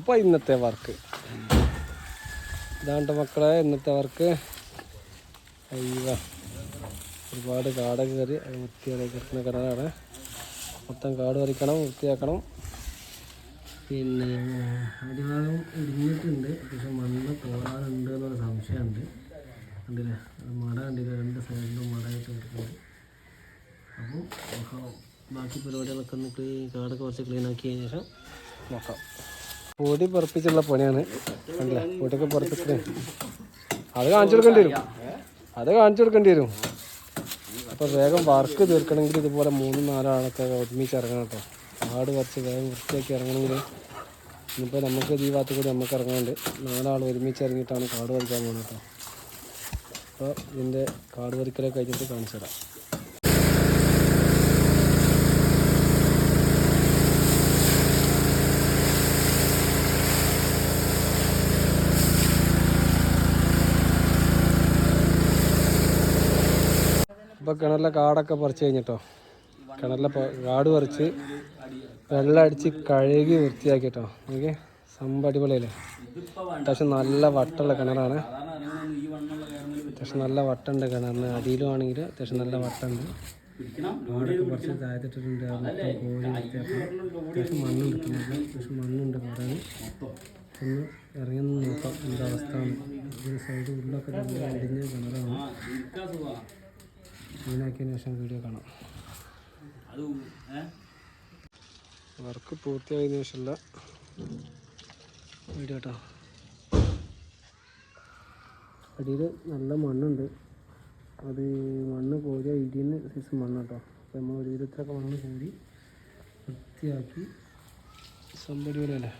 അപ്പോൾ ഇന്നത്തെ വർക്ക് ഇതാണ്ട് മക്കളെ. ഇന്നത്തെ വർക്ക് അയ്യോ ഒരുപാട് കാടൊക്കെ കയറി വൃത്തിയാക്കി കിടക്കുന്ന കിണറാണ്. മൊത്തം കാട് പറിക്കണം, വൃത്തിയാക്കണം. പിന്നെ അടിഭാഗം ഇടിഞ്ഞിട്ടുണ്ട്, പക്ഷെ മണ്ണ് തോടാനുണ്ട് എന്നൊരു സംശയമുണ്ട്. കണ്ടില്ലേ മട കണ്ടില്ല, 2 സൈഡിലും മടയായിട്ട് കിടക്കുന്നുണ്ട്. അപ്പോൾ ബാക്കി പരിപാടികളൊക്കെ ഒന്ന് കാടൊക്കെ കുറച്ച് ക്ലീൻ ആക്കിയതിന് ശേഷം നോക്കാം. പൊടി പറപ്പിച്ചുള്ള പണിയാണ്. കണ്ടില്ലേ പൊടിയൊക്കെ പറപ്പിച്ച് അത് കാണിച്ചു കൊടുക്കേണ്ടി വരും. അപ്പോൾ വേഗം വർക്ക് തീർക്കണമെങ്കിൽ ഇതുപോലെ 3-4 ആളൊക്കെ ഒരുമിച്ച് ഇറങ്ങണം കേട്ടോ. കാട് പറിച്ച് വേഗം വൃത്തിയാക്കി ഇറങ്ങണമെങ്കിൽ ഇന്നിപ്പോൾ നമുക്ക് ഈ ഭാഗത്ത് കൂടി നമുക്ക് ഇറങ്ങാനുണ്ട്. 4 ആൾ ഒരുമിച്ച് ഇറങ്ങിയിട്ടാണ് കാട് പറിക്കാൻ പോകുന്നത് കേട്ടോ. അപ്പോൾ ഇതിൻ്റെ കാട് പറിക്കലൊക്കെ കഴിഞ്ഞിട്ട് കാണിച്ചു തരാം. ഇപ്പോൾ കിണറിലെ കാടൊക്കെ പറിച്ച് കഴിഞ്ഞിട്ടോ. കിണറിലെ കാട് പറിച്ച് വെള്ളം അടിച്ച് കഴുകി വൃത്തിയാക്കിട്ടോ. എനിക്ക് സംഭവം അടിപൊളിയല്ലേ. അത്യാവശ്യം നല്ല വട്ടമുള്ള കിണറാണ്. അത്യാവശ്യം നല്ല വട്ടമുണ്ട് കിണറിന്. അടിയിലും ആണെങ്കിൽ അത്യാവശ്യം നല്ല വട്ടമുണ്ട്. കാടൊക്കെ കുറച്ച് താഴത്തിട്ടിട്ടുണ്ട്. മൊത്തം കോഴി വൃത്തിയാക്കണം. അത്യാവശ്യം മണ്ണുണ്ട് കിണറിൽ. അത്യാവശ്യം മണ്ണുണ്ട് കാടാൻ. ഒന്ന് ഇറങ്ങി നോക്കാം എന്താ അവസ്ഥ. ഒരു സൈഡ് ഉള്ളൊക്കെ നല്ല അടിഞ്ഞ കിണറാണ്. ക്ലീനാക്കിയതിന് ശേഷം വീഡിയോ കാണാം. വർക്ക് പൂർത്തിയായതിനു ശേഷമുള്ള വീഡിയോ കേട്ടോ. അടിയിൽ നല്ല മണ്ണുണ്ട്. അത് മണ്ണ് കോരിയ ഇടിയുന്ന സൈസ് മണ്ണ് കേട്ടോ. അപ്പോൾ നമ്മൾ ഒരു വിധത്തിലൊക്കെ മണ്ണ് കോരി വൃത്തിയാക്കി സംഭവം അല്ലേ.